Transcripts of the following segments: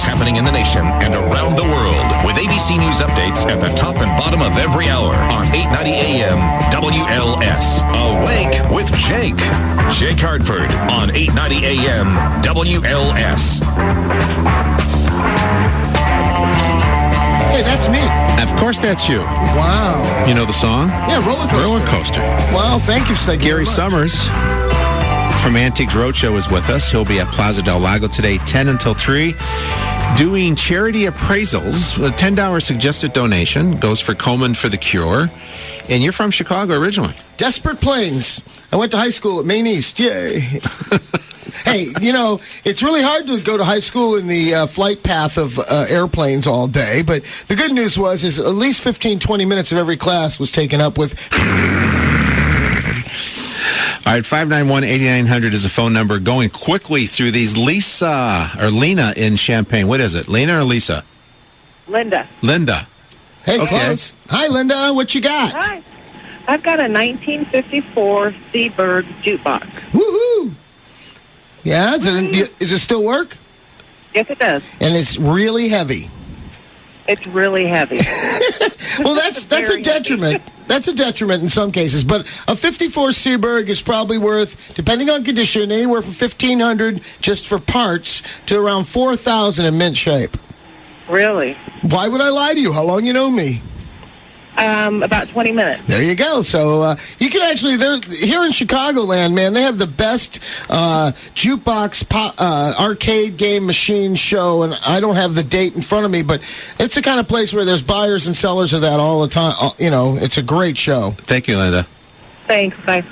happening in the nation and around the world with ABC News updates at the top and bottom of every hour on 890 AM WLS. Awake with Jake. Jake Hartford on 890 AM WLS. Hey, that's me. Of course that's you. Wow. You know the song? Yeah, Roller Coaster. Roller Coaster. Wow, thank you, Seg. Gary Summers from Antiques Roadshow is with us. He'll be at Plaza del Lago today, 10 until 3, doing charity appraisals. A $10 suggested donation goes for Komen for the Cure. And you're from Chicago originally. Desperate Plains. I went to high school at Maine East. Yay. Hey, you know, it's really hard to go to high school in the flight path of airplanes all day, but the good news is at least 15, 20 minutes of every class was taken up with... All right, 591-8900 is the phone number. Going quickly through these. Lena in Champaign. What is it, Lena or Lisa? Linda. Linda. Hey, Okay. close. Hi, Linda. What you got? Hi. I've got a 1954 Seabird jukebox. Woohoo! Yeah, is it still work? Yes, it does. And it's really heavy. It's really heavy. Well, that's a Very detriment. That's a detriment in some cases. But a 54 Seaberg is probably worth, depending on condition, anywhere from $1,500 just for parts to around $4,000 in mint shape. Really? Why would I lie to you? How long you know me? About 20 minutes. There you go. So you can actually, here in Chicagoland, man, they have the best jukebox arcade game machine show, and I don't have the date in front of me, but it's the kind of place where there's buyers and sellers of that all the time. You know, it's a great show. Thank you, Linda. Thanks. Bye.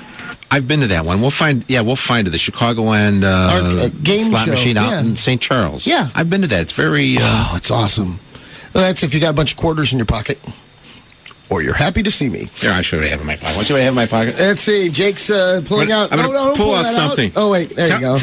I've been to that one. We'll find it. The Chicagoland game slot show, machine out yeah. in St. Charles. Yeah. I've been to that. It's very... Oh, it's awesome. Well, that's if you got a bunch of quarters in your pocket. Or you're happy to see me. Here, I'll show you what I have in my pocket. Want to see what I have in my pocket? Let's see. Jake's pulling out. I'm going to pull out something. Oh, wait. There you go.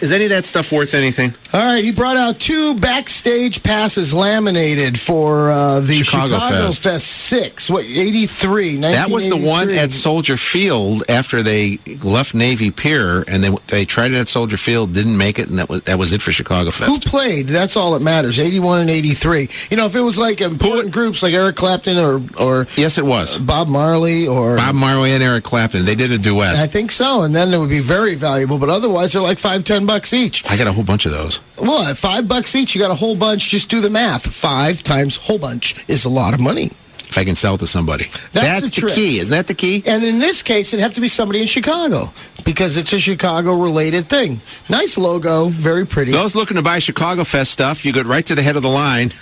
Is any of that stuff worth anything? All right. He brought out 2 backstage passes laminated for the Chicago Fest 6. What, 83? That was the one at Soldier Field after they left Navy Pier, and they tried it at Soldier Field, didn't make it, and that was it for Chicago Fest. Who played? That's all that matters. 81 and 83. You know, if it was like important groups like Eric Clapton or yes, it was. Bob Marley and Eric Clapton. They did a duet. I think so, and then it would be very valuable. But otherwise, they're like $5-10 each. I got a whole bunch of those. Well, at $5 each, you got a whole bunch. Just do the math. 5 times whole bunch is a lot of money. If I can sell it to somebody. That's the key. Is that the key? And in this case, it'd have to be somebody in Chicago because it's a Chicago-related thing. Nice logo. Very pretty. Those looking to buy Chicago Fest stuff, you go right to the head of the line.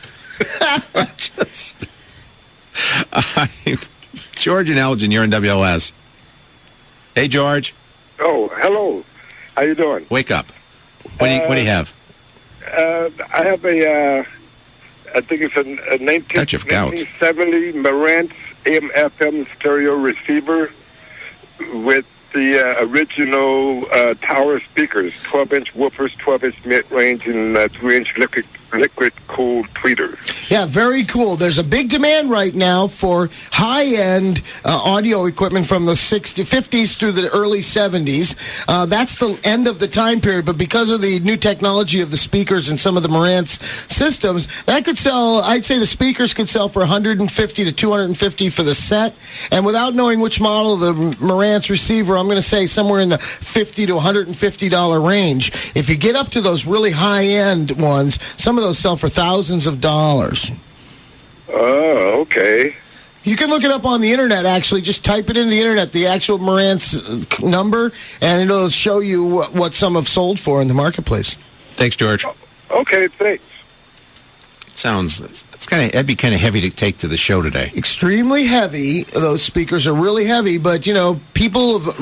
George and Elgin, you're in WLS. Hey, George. Oh, hello. How you doing? Wake up. What do you have? I have I think it's a 1970 Marantz AM/FM stereo receiver with the original tower speakers, 12-inch woofers, 12-inch mid-range, and 3-inch liquid-cooled tweeters. Yeah, very cool. There's a big demand right now for high-end audio equipment from the 50s through the early 70s. That's the end of the time period, but because of the new technology of the speakers and some of the Marantz systems, that could sell, I'd say the speakers could sell for $150 to $250 for the set, and without knowing which model of the Marantz receiver, I'm going to say somewhere in the $50 to $150 range. If you get up to those really high-end ones, some of those sell for thousands of dollars. Oh, okay. You can look it up on the internet, actually. Just type it into the internet, the actual Marantz number, and it'll show you what some have sold for in the marketplace. Thanks, George. Okay, thanks. That'd be kind of heavy to take to the show today. Extremely heavy. Those speakers are really heavy, but, you know, people have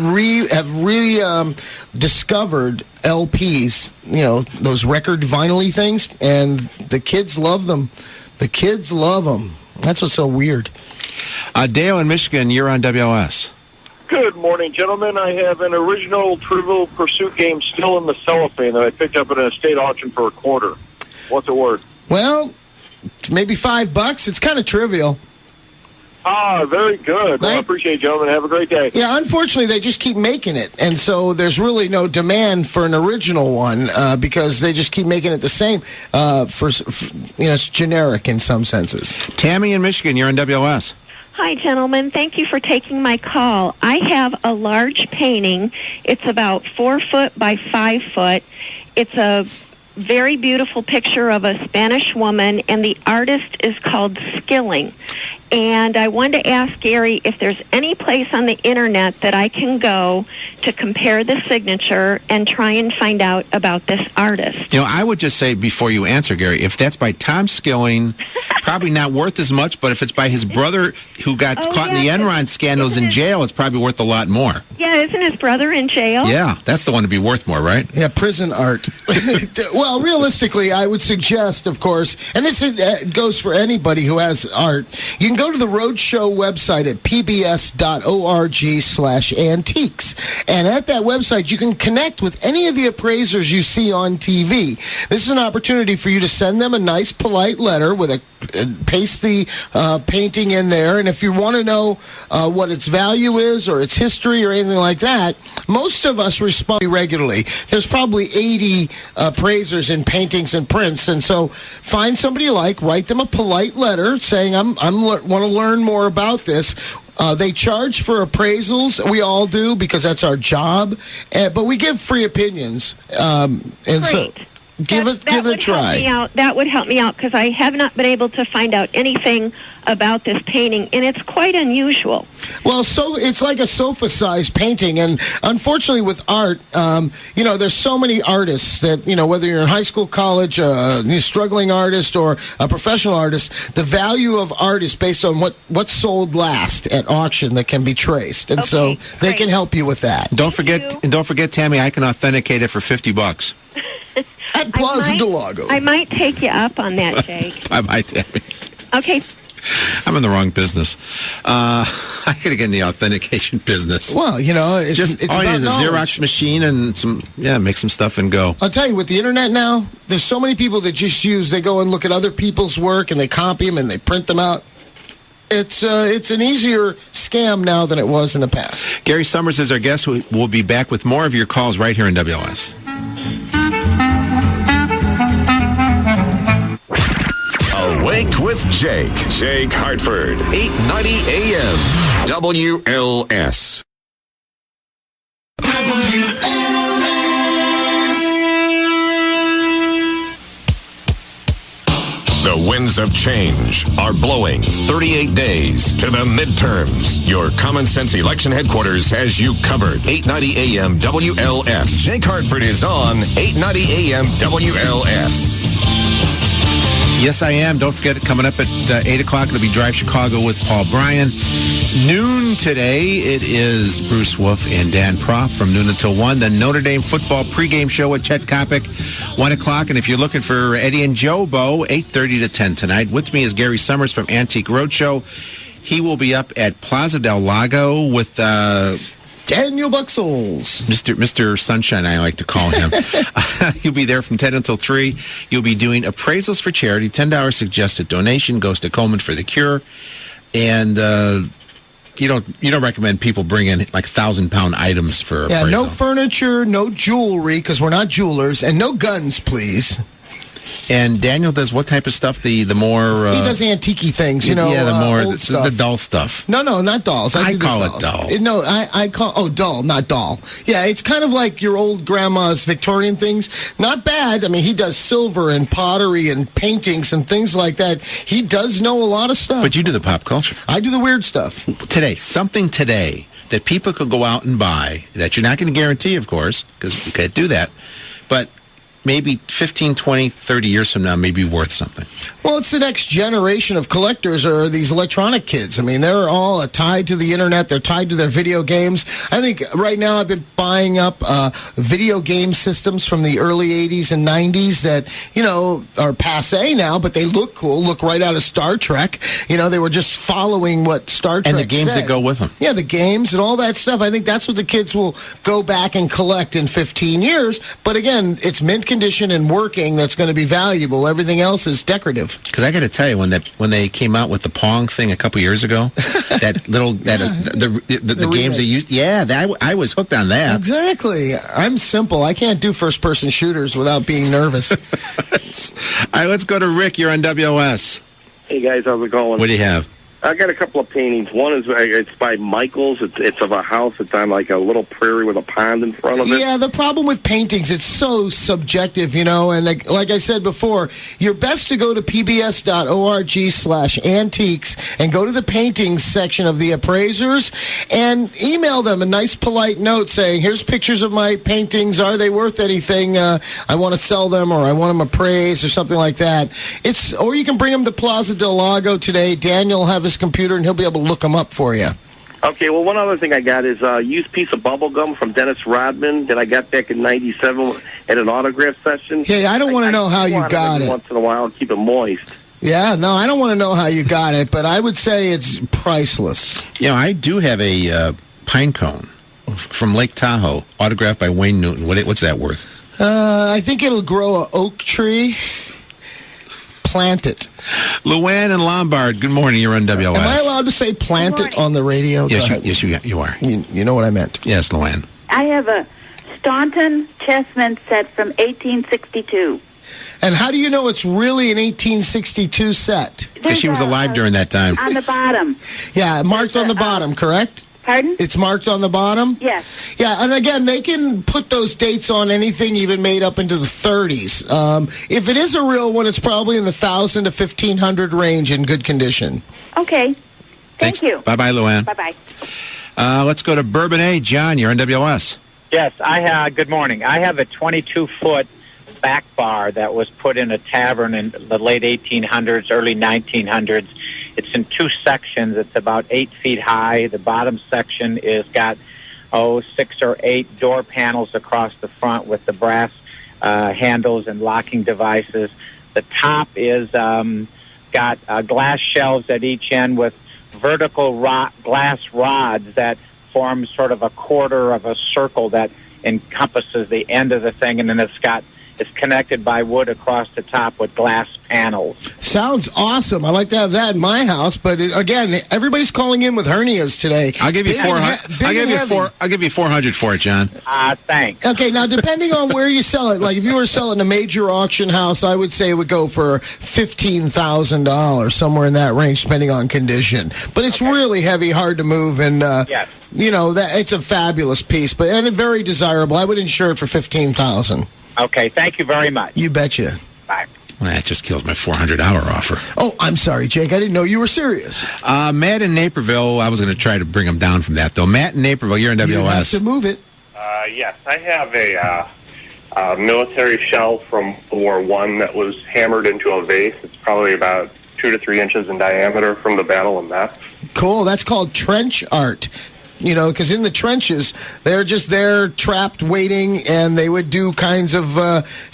discovered LPs, you know, those record vinyl-y things, and the kids love them. The kids love them. That's what's so weird. Dale in Michigan, you're on WLS. Good morning, gentlemen. I have an original Trivial Pursuit game still in the cellophane that I picked up at an estate auction for $0.25. What's it worth? Well, maybe $5. It's kind of trivial. Very good. Well, I appreciate it, gentlemen. Have a great day. Yeah, unfortunately, they just keep making it. And so there's really no demand for an original one because they just keep making it the same. It's generic in some senses. Tammy in Michigan, you're on WLS. Hi, gentlemen. Thank you for taking my call. I have a large painting. It's about 4 foot by 5 foot. It's a very beautiful picture of a Spanish woman, and the artist is called Skilling. And I wanted to ask Gary if there's any place on the internet that I can go to compare the signature and try and find out about this artist. I would just say before you answer, Gary, if that's by Tom Skilling, probably not worth as much, but if it's by his brother who got caught in the Enron scandals in jail, it's probably worth a lot more. Yeah, isn't his brother in jail? Yeah, that's the one to be worth more, right? Yeah, prison art. Well, realistically, I would suggest, of course, and this goes for anybody who has art, you can go to the Roadshow website at pbs.org/antiques. And at that website, you can connect with any of the appraisers you see on TV. This is an opportunity for you to send them a nice, polite letter with paste the painting in there. And if you want to know what its value is or its history or anything like that, most of us respond regularly. There's probably 80 appraisers in paintings and prints. And so find somebody you like, write them a polite letter saying, I want to learn more about this. They charge for appraisals. We all do because that's our job. But we give free opinions. Great. So give it a try. That would help me out because I have not been able to find out anything about this painting, and it's quite unusual. Well, so it's like a sofa-sized painting, and unfortunately with art, there's so many artists that, whether you're in high school, college, struggling artist or a professional artist, the value of art is based on what sold last at auction that can be traced, and so they can help you with that. Don't forget, Tammy, I can authenticate it for $50. At Plaza del Lago. I might take you up on that, Jake. I might, Tammy. Okay. I'm in the wrong business. I got to get in the authentication business. Well, it's all about it is a Xerox machine and make some stuff and go. I'll tell you, with the internet now, there's so many people that they go and look at other people's work and they copy them and they print them out. It's an easier scam now than it was in the past. Gary Summers is our guest. We'll be back with more of your calls right here in WLS. Awake with Jake Hartford, 890 AM, WLS. The winds of change are blowing. 38 days to the midterms. Your Common Sense election headquarters has you covered. 890 AM WLS. Jake Hartford is on 890 AM WLS. Yes, I am. Don't forget, coming up at 8 o'clock, it'll be Drive Chicago with Paul Bryan. Noon today, it is Bruce Wolf and Dan Proff from noon until 1. The Notre Dame football pregame show with Chet Kopic, 1 o'clock. And if you're looking for Eddie and Joe Bo, 8:30 to 10 tonight. With me is Gary Summers from Antique Roadshow. He will be up at Plaza del Lago with Daniel Buxels. Mr. Sunshine, I like to call him. You'll be there from 10 until 3. You'll be doing appraisals for charity. $10 suggested donation goes to Komen for the Cure. And you don't recommend people bring in like 1,000-pound items for appraisal. Yeah, no furniture, no jewelry, because we're not jewelers, and no guns, please. And Daniel does what type of stuff? The more he does antique-y things, the more old stuff. The dull stuff. No, not dolls. I call it dull. No, I call dull, not doll. Yeah, it's kind of like your old grandma's Victorian things. Not bad. I mean, he does silver and pottery and paintings and things like that. He does know a lot of stuff. But you do the pop culture. I do the weird stuff. Something today that people could go out and buy that you're not going to guarantee, of course, because we can't do that, but maybe 15, 20, 30 years from now may be worth something. Well, it's the next generation of collectors are these electronic kids. I mean, they're all tied to the internet. They're tied to their video games. I think right now I've been buying up video game systems from the early 80s and 90s that, are passé now, but they look cool, look right out of Star Trek. They were just following what Star Trek and the games said. That go with them. Yeah, the games and all that stuff. I think that's what the kids will go back and collect in 15 years. But again, it's mint condition and working that's going to be valuable. Everything else is decorative. Because I got to tell you, when they came out with the Pong thing a couple years ago, the games they used, I was hooked on that. Exactly. I'm simple. I can't do first-person shooters without being nervous. All right, let's go to Rick. You're on WOS. Hey, guys, how's it going? What do you have? I got a couple of paintings. One is it's by Michaels. It's of a house. It's on like a little prairie with a pond in front of it. Yeah, the problem with paintings, it's so subjective, and like I said before, you're best to go to pbs.org/antiques and go to the paintings section of the appraisers and email them a nice, polite note saying, here's pictures of my paintings. Are they worth anything? I want to sell them, or I want them appraised, or something like that. Or you can bring them to Plaza del Lago today. Daniel will have his computer, and he'll be able to look them up for you. Okay, well, one other thing I got is a used piece of bubble gum from Dennis Rodman that I got back in '97 at an autograph session. Yeah, I don't want to know how you got it. Once in a while, keep it moist. Yeah, no, I don't want to know how you got it, but I would say it's priceless. I do have a pine cone from Lake Tahoe, autographed by Wayne Newton. What's that worth? I think it'll grow an oak tree. Plant it. Luann and Lombard, good morning. You're on WOS. Am I allowed to say plant it on the radio? Yes, you are. You know what I meant. Yes, Luann. I have a Staunton Chessman set from 1862. And how do you know it's really an 1862 set? Because she was alive during that time. On the bottom. Yeah, marked on the bottom, correct? Pardon? It's marked on the bottom? Yes. Yeah, and again, they can put those dates on anything even made up into the 30s. If it is a real one, it's probably in the 1,000 to 1,500 range in good condition. Okay. Thanks. Thank you. Bye-bye, Luann. Bye-bye. Let's go to Bourbonnais. John, you're on WOS. Yes, good morning. I have a 22-foot back bar that was put in a tavern in the late 1800s, early 1900s. It's in two sections. It's about 8 feet high. The bottom section is got 6 or 8 door panels across the front with the brass handles and locking devices. The top is got glass shelves at each end with vertical glass rods that form sort of a quarter of a circle that encompasses the end of the thing, and then it's connected by wood across the top with glass panels. Sounds awesome. I like to have that in my house, but again, everybody's calling in with hernias today. I'll give you 400. I'll give you 400 for it, John. Thanks. Okay, now depending on where you sell it, like if you were selling a major auction house, I would say it would go for $15,000, somewhere in that range, depending on condition. But it's really heavy, hard to move, and yes. That it's a fabulous piece, and very desirable. I would insure it for $15,000. Okay, thank you very much. You betcha. Bye. Well, that just kills my $400 offer. Oh, I'm sorry, Jake. I didn't know you were serious. Matt in Naperville, I was going to try to bring him down from that, though. Matt in Naperville, you're in WOS. You have to move it. Yes, I have a military shell from World War I that was hammered into a vase. It's probably about 2 to 3 inches in diameter from the Battle of Metz. Cool. That's called trench art. Because in the trenches, they're just there trapped waiting, and they would do kinds of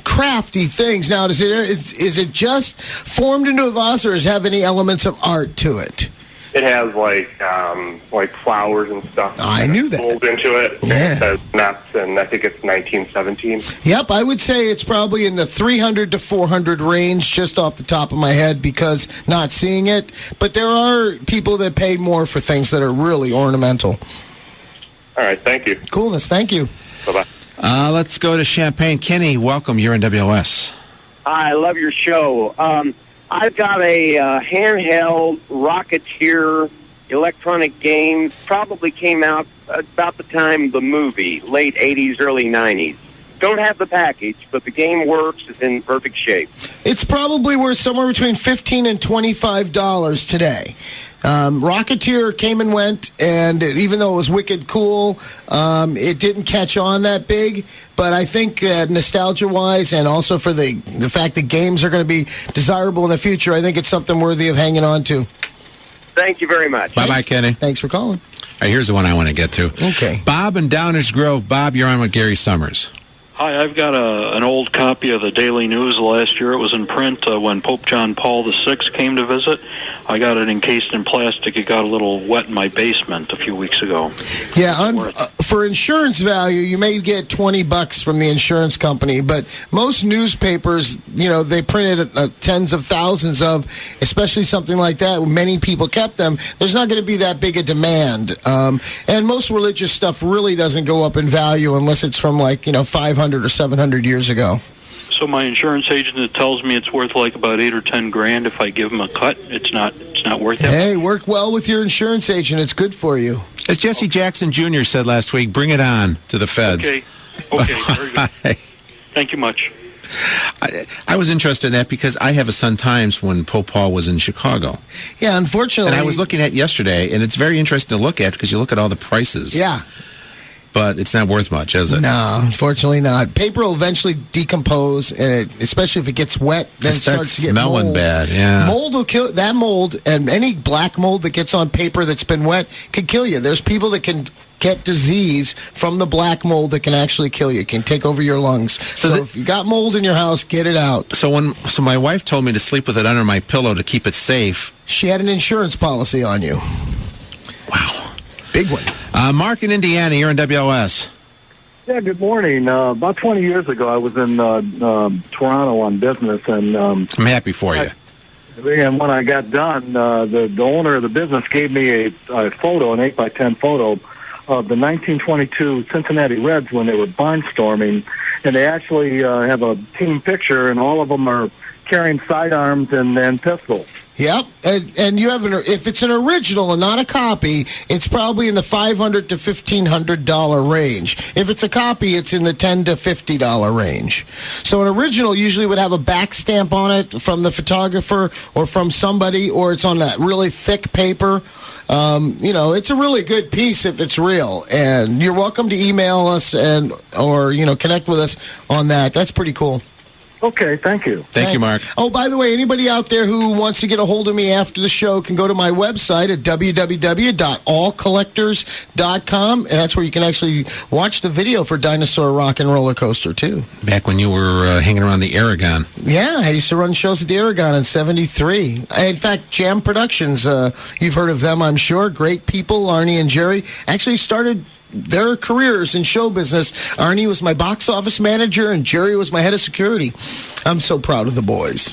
crafty things. Now, is it just formed into a vase, or does it have any elements of art to it? It has like flowers and stuff. I knew that. Rolled into it. Yeah. It says Metz, and I think it's 1917. Yep, I would say it's probably in the 300 to 400 range, just off the top of my head, because not seeing it. But there are people that pay more for things that are really ornamental. All right, thank you. Coolness, thank you. Bye-bye. Let's go to Champaign. Kenny, welcome. You're in WOS. I love your show. I've got a handheld Rocketeer electronic game. Probably came out about the time of the movie, late 80s, early 90s. Don't have the package, but the game works. It's in perfect shape. It's probably worth somewhere between $15 and $25 today. Rocketeer came and went, and even though it was wicked cool, it didn't catch on that big. But I think nostalgia-wise, and also for the fact that games are going to be desirable in the future, I think it's something worthy of hanging on to. Thank you very much. Bye-bye, Kenny. Thanks for calling. All right, here's the one I want to get to. Okay. Bob in Downers Grove. Bob, you're on with Gary Summers. Hi, I've got an old copy of the Daily News last year. It was in print when Pope John Paul VI came to visit. I got it encased in plastic. It got a little wet in my basement a few weeks ago. Yeah, for insurance value, you may get $20 from the insurance company, but most newspapers, they printed tens of thousands of, especially something like that. Many people kept them. There's not going to be that big a demand. And most religious stuff really doesn't go up in value unless it's from 500 or 700 years ago. So my insurance agent tells me it's worth like about $8 or $10,000 if I give him a cut. It's not worth it. Hey, work well with your insurance agent. It's good for you. As Jesse Jackson Jr. said last week, bring it on to the feds. Okay, very good. Thank you much. I was interested in that because I have a Sun-Times when Pope Paul was in Chicago. Yeah, unfortunately. And I was looking at yesterday, and it's very interesting to look at because you look at all the prices. Yeah. But it's not worth much, is it? No, unfortunately not. Paper will eventually decompose, and especially if it gets wet, then it starts to get smelling mold. bad. Yeah, mold will kill that mold, and any black mold that gets on paper that's been wet could kill you. There's people that can get disease from the black mold that can actually kill you. It can take over your lungs. So if you got mold in your house, get it out. So my wife told me to sleep with it under my pillow to keep it safe. She had an insurance policy on you. Wow. Big one. Mark in Indiana, you're in WLS. Yeah, good morning. About 20 years ago, I was in Toronto on business, and I'm happy for you. And when I got done, the owner of the business gave me a photo, an 8x10 photo of the 1922 Cincinnati Reds when they were barnstorming, and they actually have a team picture, and all of them are carrying sidearms and pistols. Yep, and you have if it's an original and not a copy, it's probably in the $500 to $1,500 range. If it's a copy, it's in the $10 to $50 range. So an original usually would have a back stamp on it from the photographer or from somebody, or it's on that really thick paper. It's a really good piece if it's real, and you're welcome to email us or connect with us on that. That's pretty cool. Okay, thank you. Thank you, Mark. Oh, by the way, anybody out there who wants to get a hold of me after the show can go to my website at www.allcollectors.com, and that's where you can actually watch the video for Dinosaur Rock and Roller Coaster, too. Back when you were hanging around the Aragon. Yeah, I used to run shows at the Aragon in 73. In fact, Jam Productions, you've heard of them, I'm sure. Great people, Arnie and Jerry, actually started their careers in show business. Arnie was my box office manager, and Jerry was my head of security. I'm so proud of the boys.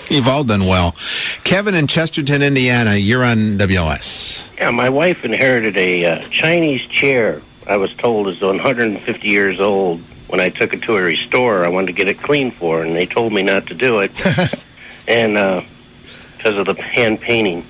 You've all done well. Kevin in Chesterton, Indiana, you're on WLS. Yeah, my wife inherited a Chinese chair. I was told is 150 years old. When I took it to a restorer, I wanted to get it clean for her, and they told me not to do it, and because of the hand painting.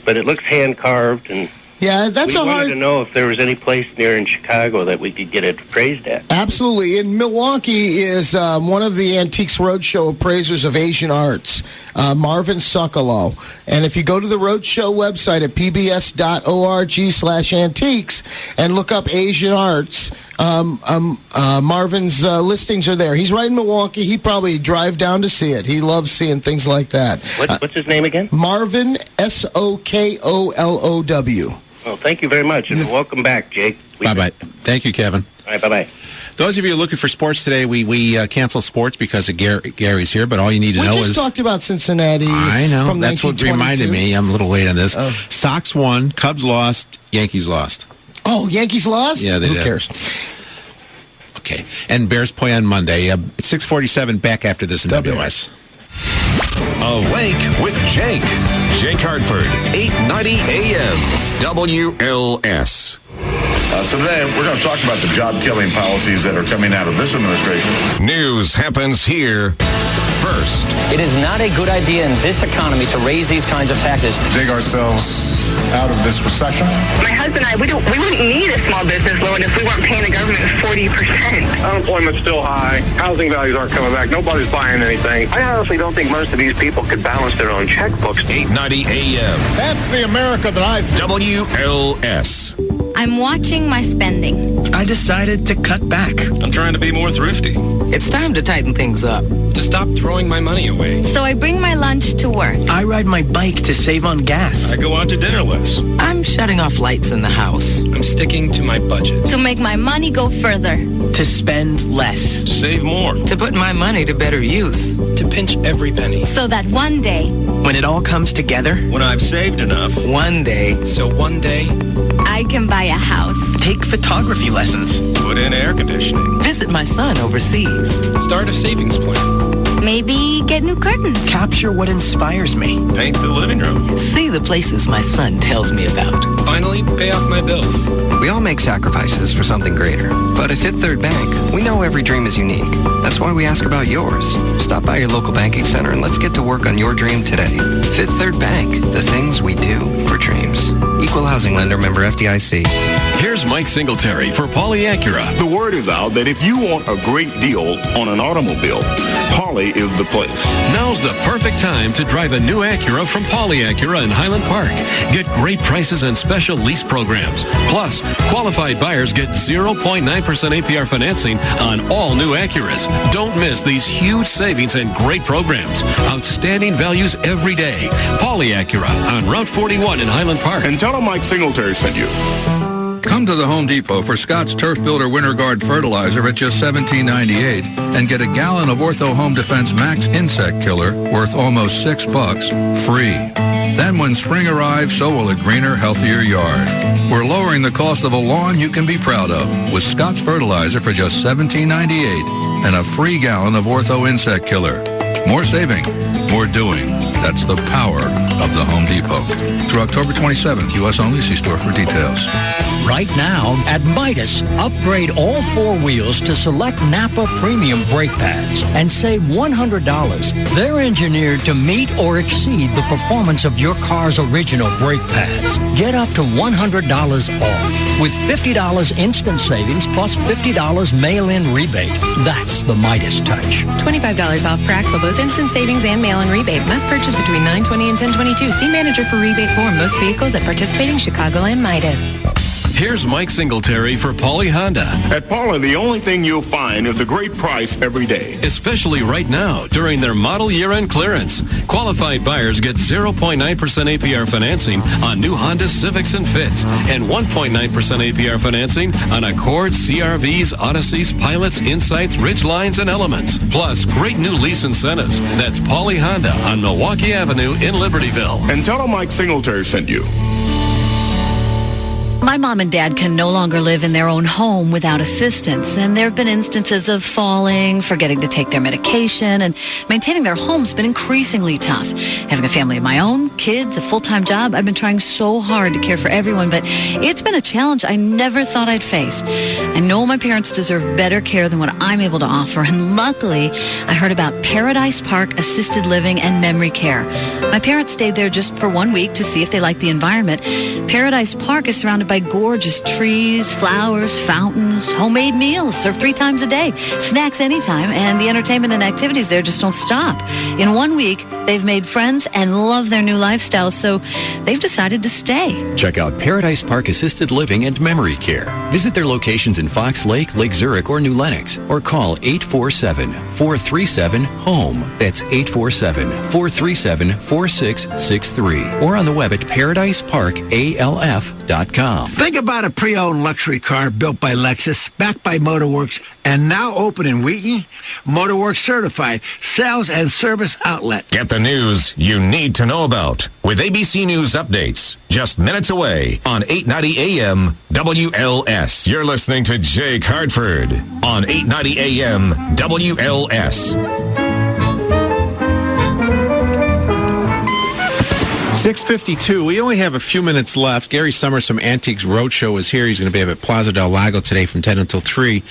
But it looks hand carved, and yeah, that's we wanted to know if there was any place near in Chicago that we could get it appraised at. Absolutely. In Milwaukee is one of the Antiques Roadshow appraisers of Asian arts, Marvin Sokolow. And if you go to the Roadshow website at pbs.org/antiques and look up Asian arts, Marvin's listings are there. He's right in Milwaukee. He'd probably drive down to see it. He loves seeing things like that. What's his name again? Marvin, Sokolow. Well, thank you very much, and welcome back, Jake. Bye-bye. Thank you, Kevin. All right, bye-bye. Those of you looking for sports today, we cancel sports because of Gary's here, but all you need to know is... We just talked about Cincinnati. I know. From That's what reminded me. I'm a little late on this. Sox won, Cubs lost, Yankees lost. Oh, Yankees lost? Yeah, they did. Who cares? Okay. And Bears play on Monday. 6:47 back after this in WS. Awake with Jake. Jake Hartford, 890 AM, WLS. So today, we're going to talk about the job-killing policies that are coming out of this administration. News happens here first. It is not a good idea in this economy to raise these kinds of taxes. Dig ourselves out of this recession. My husband and I, we wouldn't need a small business loan if we weren't paying the government 40%. Unemployment's still high. Housing values aren't coming back. Nobody's buying anything. I honestly don't think most of these people could balance their own checkbooks. 890 AM. That's the America that I see. WLS. I'm watching my spending. I decided to cut back. I'm trying to be more thrifty. It's time to tighten things up. To stop throwing my money away. So I bring my lunch to work. I ride my bike to save on gas. I go out to dinner less. I'm shutting off lights in the house. I'm sticking to my budget. To make my money go further. To spend less. To save more. To put my money to better use. To pinch every penny. So that one day, when it all comes together. When I've saved enough. One day. So one day, I can buy a house. Take photography lessons. Put in air conditioning. Visit my son overseas. Start a savings plan. Maybe get new curtains. Capture what inspires me. Paint the living room. See the places my son tells me about. Finally, pay off my bills. We all make sacrifices for something greater. But at Fifth Third Bank, we know every dream is unique. That's why we ask about yours. Stop by your local banking center and let's get to work on your dream today. Fifth Third Bank, the things we do for dreams. Equal housing lender, member FDIC. Here's Mike Singletary for Pauly Acura. The word is out that if you want a great deal on an automobile, Pauly is the place. Now's the perfect time to drive a new Acura from Pauly Acura in Highland Park. Get great prices and special lease programs. Plus, qualified buyers get 0.9% APR financing on all new Acuras. Don't miss these huge savings and great programs. Outstanding values every day. Pauly Acura on Route 41 in Highland Park. And tell them Mike Singletary sent you. Come to the Home Depot for Scott's Turf Builder Winter Guard Fertilizer at just $17.98 and get a gallon of Ortho Home Defense Max Insect Killer worth almost $6 free. Then when spring arrives, so will a greener, healthier yard. We're lowering the cost of a lawn you can be proud of with Scott's Fertilizer for just $17.98 and a free gallon of Ortho Insect Killer. More saving, more doing. That's the power of the Home Depot. Through October 27th, U.S. only. See store for details. Right now, at Midas, upgrade all four wheels to select Napa Premium brake pads and save $100. They're engineered to meet or exceed the performance of your car's original brake pads. Get up to $100 off with $50 instant savings plus $50 mail-in rebate. That's the Midas touch. $25 off per axle, both instant savings and mail-in rebate. Must purchase between 9/20 and 10/22. See manager for rebate form. Most vehicles at participating Chicagoland Midas. Here's Mike Singletary for Pauly Honda. At Pauly, the only thing you'll find is a great price every day. Especially right now during their model year-end clearance. Qualified buyers get 0.9% APR financing on new Honda Civics and Fits and 1.9% APR financing on Accords, CRVs, Odysseys, Pilots, Insights, Ridgelines, and Elements. Plus, great new lease incentives. That's Pauly Honda on Milwaukee Avenue in Libertyville. And tell them Mike Singletary sent you. My mom and dad can no longer live in their own home without assistance, and there have been instances of falling, forgetting to take their medication, and maintaining their home's been increasingly tough. Having a family of my own, kids, a full-time job, I've been trying so hard to care for everyone, but it's been a challenge I never thought I'd face. I know my parents deserve better care than what I'm able to offer, and luckily, I heard about Paradise Park Assisted Living and Memory Care. My parents stayed there just for 1 week to see if they liked the environment. Paradise Park is surrounded by gorgeous trees, flowers, fountains, homemade meals served 3 times a day, snacks anytime, and the entertainment and activities there just don't stop. In 1 week, they've made friends and love their new lifestyle, so they've decided to stay. Check out Paradise Park Assisted Living and Memory Care. Visit their locations in Fox Lake, Lake Zurich, or New Lenox, or call 847-437-HOME. That's 847-437-4663, or on the web at ParadiseParkALF.com. Think about a pre-owned luxury car built by Lexus, backed by Motorworks, and now open in Wheaton. Motorworks certified sales and service outlet. Get the news you need to know about with ABC News updates just minutes away on 890 AM WLS. You're listening to Jake Hartford on 890 AM WLS. 6:52. We only have a few minutes left. Gary Summers from Antiques Roadshow is here. He's going to be at Plaza del Lago today from 10 until 3.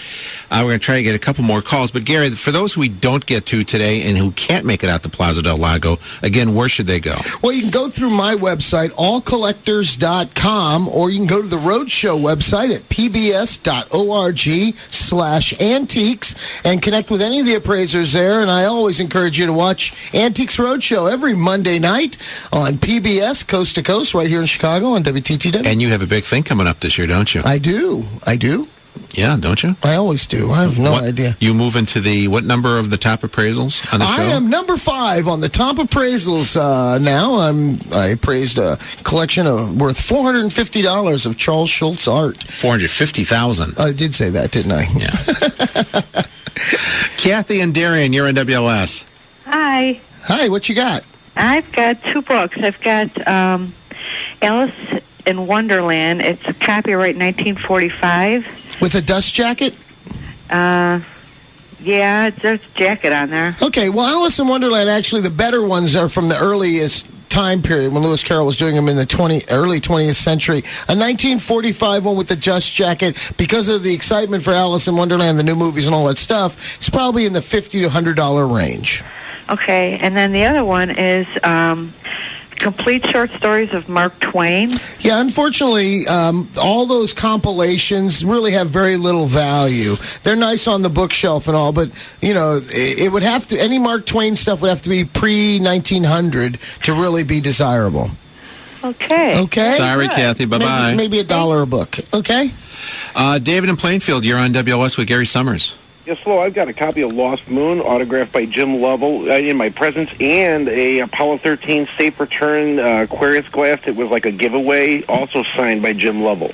We're going to try to get a couple more calls. But, Gary, for those we don't get to today and who can't make it out to Plaza del Lago, again, where should they go? Well, you can go through my website, allcollectors.com, or you can go to the Roadshow website at pbs.org/antiques and connect with any of the appraisers there. And I always encourage you to watch Antiques Roadshow every Monday night on PBS, Coast to Coast, right here in Chicago on WTTW. And you have a big thing coming up this year, don't you? I do. Yeah, don't you? I always do. I have no idea. You move into what number of the top appraisals on the show? I am number 5 on the top appraisals now. I appraised a collection worth $450 of Charles Schultz art. $450,000. I did say that, didn't I? Yeah. Kathy and Darian, you're in WLS. Hi. Hi, what you got? I've got 2 books. I've got Alice in Wonderland. It's a copyright 1945. With a dust jacket? Yeah, there's a jacket on there. Okay, well, Alice in Wonderland, actually, the better ones are from the earliest time period when Lewis Carroll was doing them in the early 20th century. A 1945 one with the dust jacket, because of the excitement for Alice in Wonderland, the new movies and all that stuff, it's probably in the $50 to $100 range. Okay, and then the other one is complete short stories of Mark Twain. Yeah, unfortunately, all those compilations really have very little value. They're nice on the bookshelf and all, but, you know, it would have to, any Mark Twain stuff would have to be pre-1900 to really be desirable. Okay. Okay? Sorry, good. Kathy. Bye-bye. Maybe $1 a book. Okay? David in Plainfield, you're on WLS with Gary Summers. Yes, hello. I've got a copy of Lost Moon, autographed by Jim Lovell, in my presence, and a Apollo 13 Safe Return Aquarius glass. It was like a giveaway, also signed by Jim Lovell.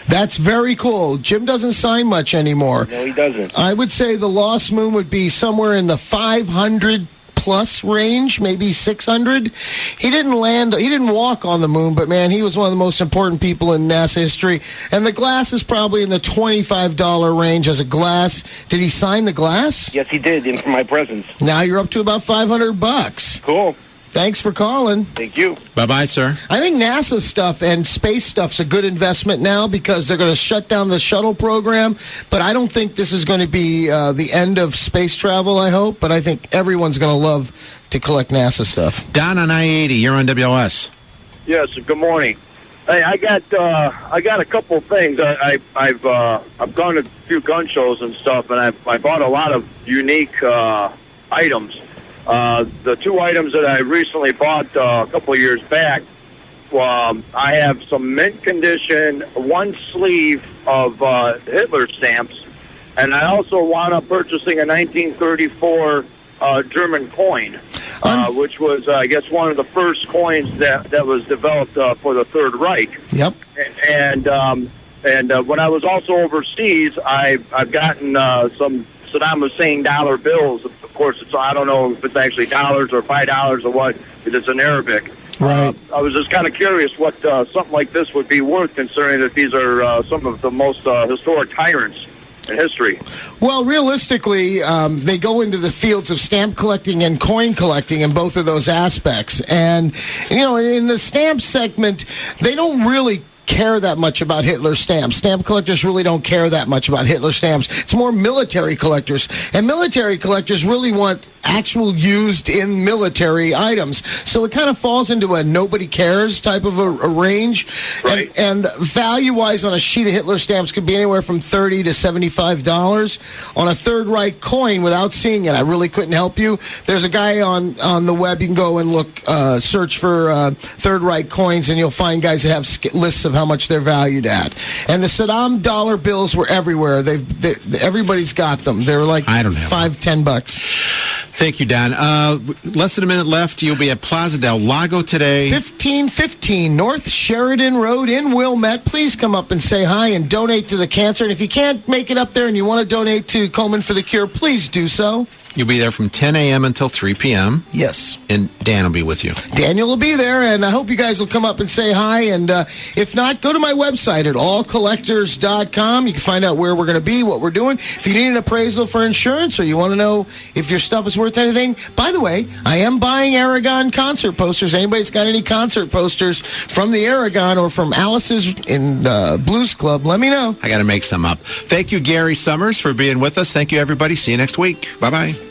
That's very cool. Jim doesn't sign much anymore. No, he doesn't. I would say the Lost Moon would be somewhere in the 500 plus range, maybe 600. He didn't walk on the moon, but man, he was one of the most important people in NASA history. And the glass is probably in the $25 range as a glass. Did he sign the glass? Yes, he did, in my presence. Now you're up to about $500. Cool. Thanks for calling. Thank you. Bye-bye, sir. I think NASA stuff and space stuff's a good investment now because they're going to shut down the shuttle program, but I don't think this is going to be the end of space travel, I hope, but I think everyone's going to love to collect NASA stuff. Don on I-80, you're on WLS. Yes, good morning. Hey, I got a couple of things. I've gone to a few gun shows and stuff, and I bought a lot of unique items. The two items that I recently bought a couple of years back, I have some mint condition, one sleeve of Hitler stamps, and I also wound up purchasing a 1934 German coin, which was, I guess, one of the first coins that was developed for the Third Reich. Yep. And when I was also overseas, I've gotten some Saddam Hussein dollar bills. Of course, I don't know if it's actually dollars or $5 or what, because it's in Arabic. Right. I was just kind of curious what something like this would be worth, considering that these are some of the most historic tyrants in history. Well, realistically, they go into the fields of stamp collecting and coin collecting in both of those aspects. And, you know, in the stamp segment, they don't really care that much about Hitler stamps. Stamp collectors really don't care that much about Hitler stamps. It's more military collectors. And military collectors really want actual used in military items. So it kind of falls into a nobody cares type of a range. Right. And value-wise on a sheet of Hitler stamps could be anywhere from $30 to $75. On a Third Reich coin, without seeing it, I really couldn't help you. There's a guy on the web. You can go and look, search for Third Reich coins, and you'll find guys that have lists of how much they're valued at. And the Saddam dollar bills were everywhere. Everybody's got them. They're like $5-10. Thank you, Don. Less than a minute left. You'll be at Plaza del Lago today. 1515 North Sheridan Road in Wilmette. Please come up and say hi and donate to the cancer. And if you can't make it up there and you want to donate to Komen for the Cure, please do so. You'll be there from 10 a.m. until 3 p.m. Yes. And Dan will be with you. Daniel will be there, and I hope you guys will come up and say hi. And if not, go to my website at allcollectors.com. You can find out where we're going to be, what we're doing. If you need an appraisal for insurance or you want to know if your stuff is worth anything, by the way, I am buying Aragon concert posters. Anybody's got any concert posters from the Aragon or from Alice's in Blues Club, let me know. I got to make some up. Thank you, Gary Summers, for being with us. Thank you, everybody. See you next week. Bye-bye.